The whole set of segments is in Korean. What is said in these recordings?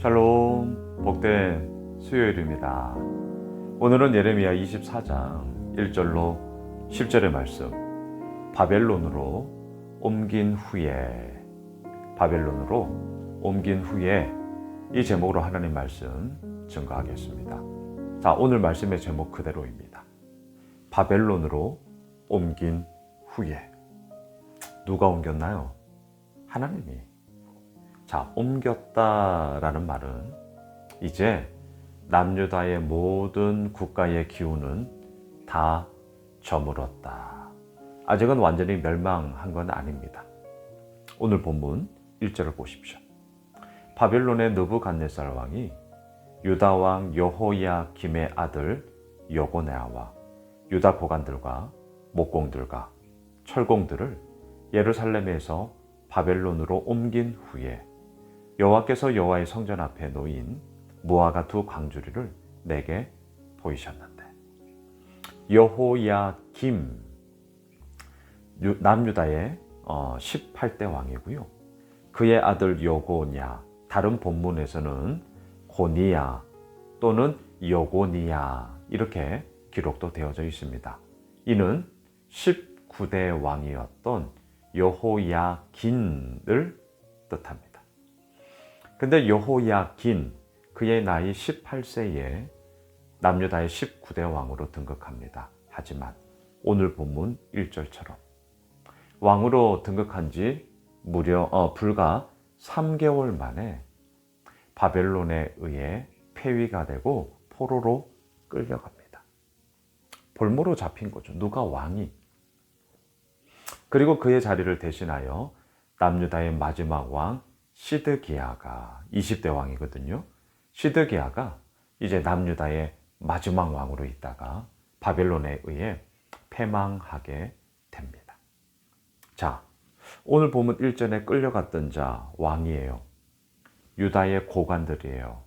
샬롬, 복된 수요일입니다. 오늘은 예레미야 24장 1절로 10절의 말씀, 바벨론으로 옮긴 후에 이 제목으로 하나님 말씀 증거하겠습니다. 자, 오늘 말씀의 제목 그대로입니다. 바벨론으로 옮긴 후에. 누가 옮겼나요? 하나님이. 자, 옮겼다라는 말은 이제 남유다의 모든 국가의 기운은 다 저물었다. 아직은 완전히 멸망한 건 아닙니다. 오늘 본문 1절을 보십시오. 바벨론의 느부갓네살 왕이 유다 왕 여호야김의 아들 여고네아와 유다 고관들과 목공들과 철공들을 예루살렘에서 바벨론으로 옮긴 후에 여호와께서 여호와의 성전 앞에 놓인 무화과 두 광주리를 내게 보이셨는데, 여호야김 남유다의 18대 왕이고요. 그의 아들 여고냐, 다른 본문에서는 고니야 또는 여고니야 이렇게 기록도 되어져 있습니다. 이는 19대 왕이었던 여호야긴을 뜻합니다. 근데 여호야긴, 그의 나이 18세에 남유다의 19대 왕으로 등극합니다. 하지만 오늘 본문 1절처럼 왕으로 등극한 지 불과 3개월 만에 바벨론에 의해 폐위가 되고 포로로 끌려갑니다. 볼모로 잡힌 거죠. 누가 왕이. 그리고 그의 자리를 대신하여 남유다의 마지막 왕 시드기야가 20대 왕이거든요. 시드기야가 이제 남유다의 마지막 왕으로 있다가 바벨론에 의해 패망하게 됩니다. 자, 오늘 보면 1절에 끌려갔던 자 왕이에요. 유다의 고관들이에요.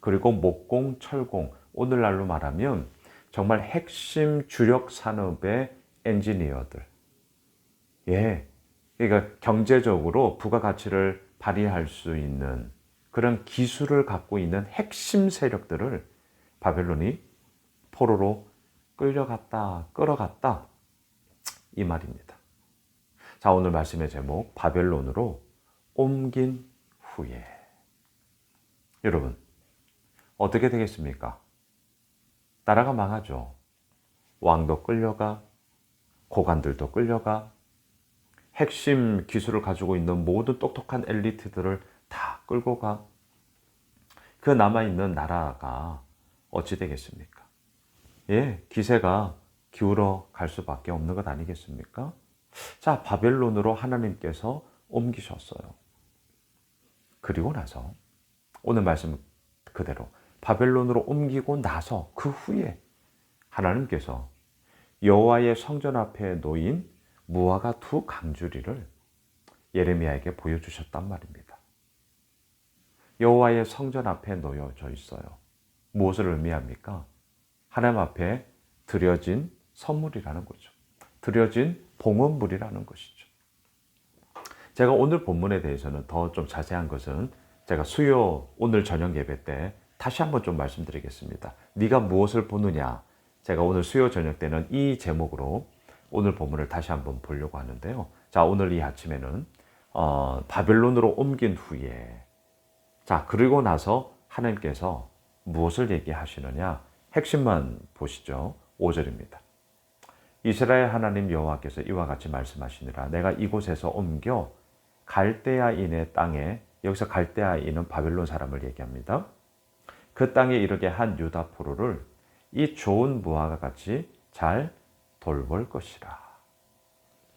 그리고 목공, 철공, 오늘날로 말하면 정말 핵심 주력 산업의 엔지니어들. 그러니까 경제적으로 부가가치를 발휘할 수 있는 그런 기술을 갖고 있는 핵심 세력들을 바벨론이 포로로 끌어갔다 이 말입니다. 자, 오늘 말씀의 제목, 바벨론으로 옮긴 후에. 여러분, 어떻게 되겠습니까? 나라가 망하죠. 왕도 끌려가, 고관들도 끌려가, 핵심 기술을 가지고 있는 모든 똑똑한 엘리트들을 다 끌고 가. 그 남아있는 나라가 어찌 되겠습니까? 기세가 기울어 갈 수밖에 없는 것 아니겠습니까? 자, 바벨론으로 하나님께서 옮기셨어요. 그리고 나서 오늘 말씀 그대로 바벨론으로 옮기고 나서 그 후에 하나님께서 여호와의 성전 앞에 놓인 무화과 두 강주리를 예레미야에게 보여주셨단 말입니다. 여호와의 성전 앞에 놓여져 있어요. 무엇을 의미합니까? 하나님 앞에 드려진 선물이라는 거죠. 드려진 봉헌물이라는 것이죠. 제가 오늘 본문에 대해서는 더 좀 자세한 것은 제가 오늘 저녁 예배 때 다시 한번 좀 말씀드리겠습니다. 네가 무엇을 보느냐? 제가 오늘 수요 저녁 때는 이 제목으로 오늘 본문을 다시 한번 보려고 하는데요. 자, 오늘 이 아침에는 바벨론으로 옮긴 후에, 자, 그리고 나서 하나님께서 무엇을 얘기하시느냐? 핵심만 보시죠. 5절입니다. 이스라엘 하나님 여호와께서 이와 같이 말씀하시니라. 내가 이곳에서 옮겨 갈대아인의 땅에, 여기서 갈대아인은 바벨론 사람을 얘기합니다. 그 땅에 이르게 한 유다 포로를 이 좋은 무화과 같이 잘 돌볼 것이라.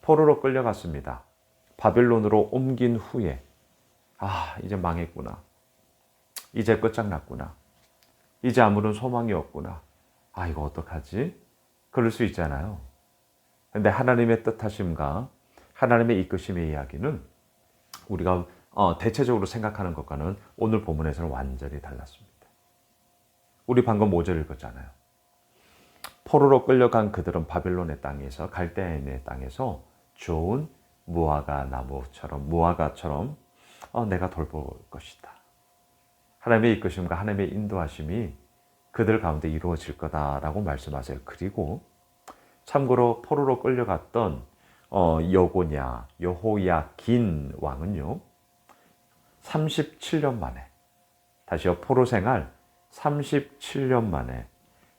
포로로 끌려갔습니다. 바벨론으로 옮긴 후에 이제 망했구나. 이제 끝장났구나. 이제 아무런 소망이 없구나. 이거 어떡하지? 그럴 수 있잖아요. 근데 하나님의 뜻하심과 하나님의 이끄심의 이야기는 우리가 대체적으로 생각하는 것과는 오늘 본문에서는 완전히 달랐습니다. 우리 방금 5절 읽었잖아요. 포로로 끌려간 그들은 바벨론의 땅에서, 갈대아인의 땅에서 좋은 무화과처럼 내가 돌볼 것이다. 하나님의 이끄심과 하나님의 인도하심이 그들 가운데 이루어질 거다라고 말씀하세요. 그리고 참고로 포로로 끌려갔던 여고냐 여호야긴 왕은요 37년 만에 다시요 포로 생활 37년 만에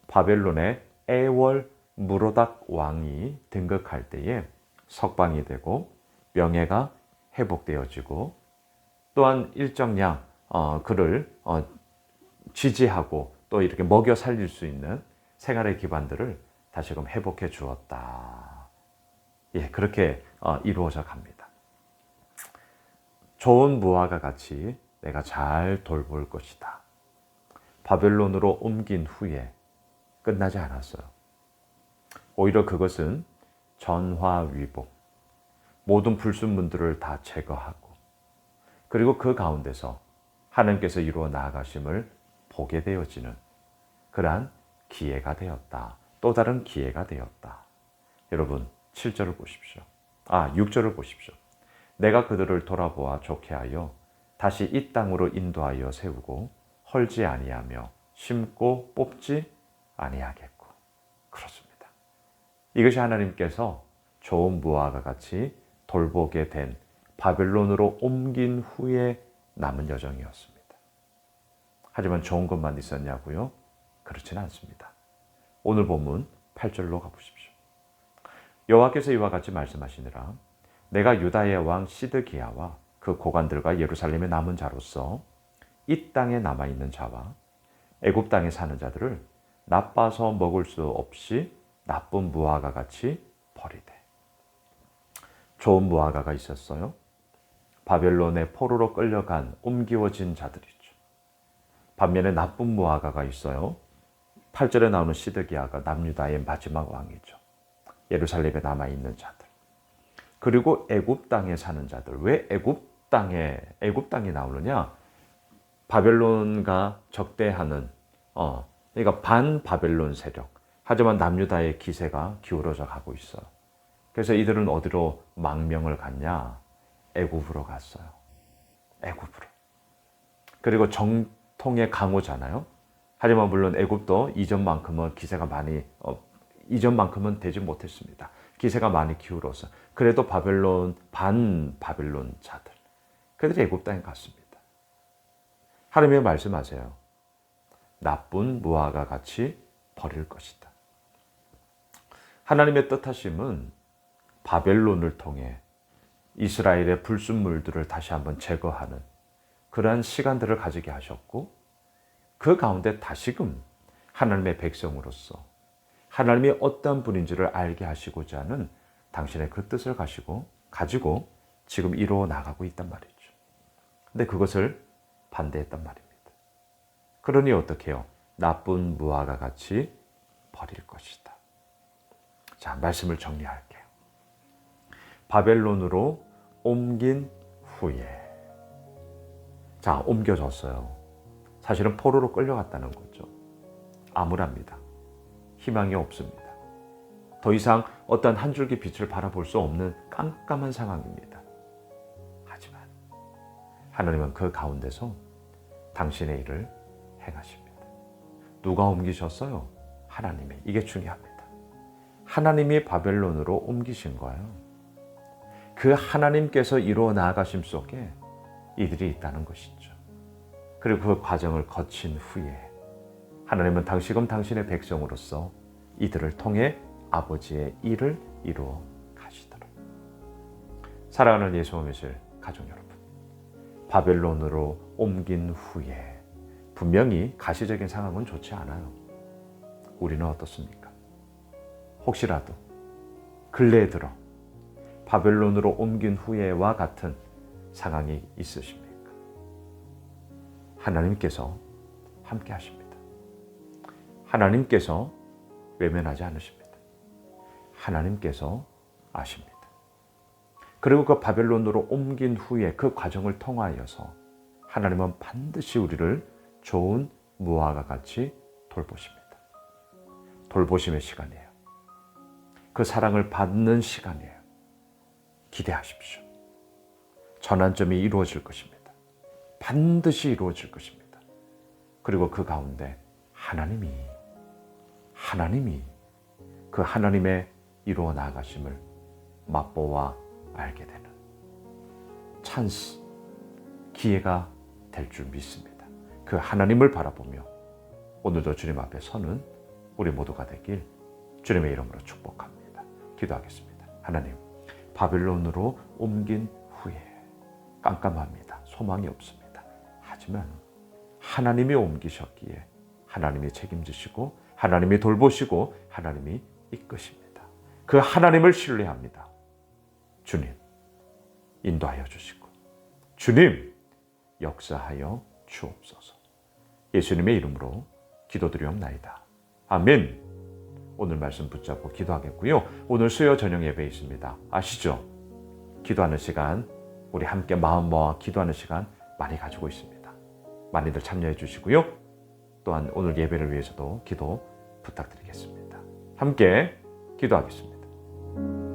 바벨론의 에월 무로닥 왕이 등극할 때에 석방이 되고 명예가 회복되어지고 또한 일정량 그를 지지하고 또 이렇게 먹여 살릴 수 있는 생활의 기반들을 다시금 회복해 주었다. 예, 그렇게 이루어져 갑니다. 좋은 무화과 같이 내가 잘 돌볼 것이다. 바벨론으로 옮긴 후에 끝나지 않았어요. 오히려 그것은 전화위복, 모든 불순물들을 다 제거하고 그리고 그 가운데서 하나님께서 이루어 나아가심을 보게 되어지는 그러한 기회가 되었다. 또 다른 기회가 되었다. 여러분 7절을 보십시오. 6절을 보십시오. 내가 그들을 돌아보아 좋게 하여 다시 이 땅으로 인도하여 세우고 헐지 아니하며 심고 뽑지 아니하겠고. 그렇습니다. 이것이 하나님께서 좋은 무화과 같이 돌보게 된 바벨론으로 옮긴 후에 남은 여정이었습니다. 하지만 좋은 것만 있었냐고요? 그렇지는 않습니다. 오늘 본문 8절로 가보십시오. 여호와께서 이와 같이 말씀하시니라. 내가 유다의 왕 시드기야와 그 고관들과 예루살렘에 남은 자로서 이 땅에 남아있는 자와 애굽 땅에 사는 자들을 나빠서 먹을 수 없이 나쁜 무화과 같이 버리되. 좋은 무화과가 있었어요. 바벨론의 포로로 끌려간 옮기워진 자들이죠. 반면에 나쁜 무화과가 있어요. 8절에 나오는 시드기야가 남유다의 마지막 왕이죠. 예루살렘에 남아있는 자들. 그리고 애굽 땅에 사는 자들. 왜 애굽 땅이 나오느냐? 바벨론과 적대하는 그러니까 반바벨론 세력. 하지만 남유다의 기세가 기울어져 가고 있어요. 그래서 이들은 어디로 망명을 갔냐? 애굽으로 갔어요. 애굽으로. 그리고 정통의 강호잖아요. 하지만 물론 애굽도 이전만큼은 기세가 많이 이전만큼은 되지 못했습니다. 기세가 많이 기울어서 그래도 반바벨론 자들 그들이 애굽 땅에 갔습니다. 하나님이 말씀하세요. 나쁜 무화과 같이 버릴 것이다. 하나님의 뜻하심은 바벨론을 통해 이스라엘의 불순물들을 다시 한번 제거하는 그러한 시간들을 가지게 하셨고 그 가운데 다시금 하나님의 백성으로서 하나님이 어떤 분인지를 알게 하시고자 하는 당신의 그 뜻을 가지고 지금 이루어 나가고 있단 말이죠. 근데 그것을 반대했단 말입니다. 그러니 어떻게 해요? 나쁜 무화과 같이 버릴 것이다. 자, 말씀을 정리할게요. 바벨론으로 옮긴 후에 자, 옮겨졌어요. 사실은 포로로 끌려갔다는 거죠. 암울합니다. 희망이 없습니다. 더 이상 어떤 한 줄기 빛을 바라볼 수 없는 깜깜한 상황입니다. 하지만 하나님은 그 가운데서 당신의 일을 행하십니다. 누가 옮기셨어요? 하나님이. 이게 중요합니다. 하나님이 바벨론으로 옮기신 거예요. 그 하나님께서 이루어 나아가심 속에 이들이 있다는 것이죠. 그리고 그 과정을 거친 후에 하나님은 당시금 당신의 백성으로서 이들을 통해 아버지의 일을 이루어 가시도록. 사랑하는 예수님이실 가족 여러분, 바벨론으로 옮긴 후에 분명히 가시적인 상황은 좋지 않아요. 우리는 어떻습니까? 혹시라도 근래에 들어 바벨론으로 옮긴 후에와 같은 상황이 있으십니까? 하나님께서 함께 하십니다. 하나님께서 외면하지 않으십니다. 하나님께서 아십니다. 그리고 그 바벨론으로 옮긴 후에 그 과정을 통하여서 하나님은 반드시 우리를 좋은 무화과 같이 돌보십니다. 돌보심의 시간이에요. 그 사랑을 받는 시간이에요. 기대하십시오. 전환점이 이루어질 것입니다. 반드시 이루어질 것입니다. 그리고 그 가운데 하나님이 그 하나님의 이루어 나아가심을 맛보아 알게 되는 찬스, 기회가 될 줄 믿습니다. 그 하나님을 바라보며 오늘도 주님 앞에 서는 우리 모두가 되길 주님의 이름으로 축복합니다. 기도하겠습니다. 하나님, 바빌론으로 옮긴 후에 깜깜합니다. 소망이 없습니다. 하지만 하나님이 옮기셨기에 하나님이 책임지시고 하나님이 돌보시고 하나님이 이끄십니다. 그 하나님을 신뢰합니다. 주님, 인도하여 주시고 주님, 역사하여 주옵소서. 예수님의 이름으로 기도드리옵나이다. 아멘. 오늘 말씀 붙잡고 기도하겠고요. 오늘 수요 저녁 예배 있습니다. 아시죠? 기도하는 시간, 우리 함께 마음 모아 기도하는 시간 많이 가지고 있습니다. 많이들 참여해 주시고요. 또한 오늘 예배를 위해서도 기도 부탁드리겠습니다. 함께 기도하겠습니다.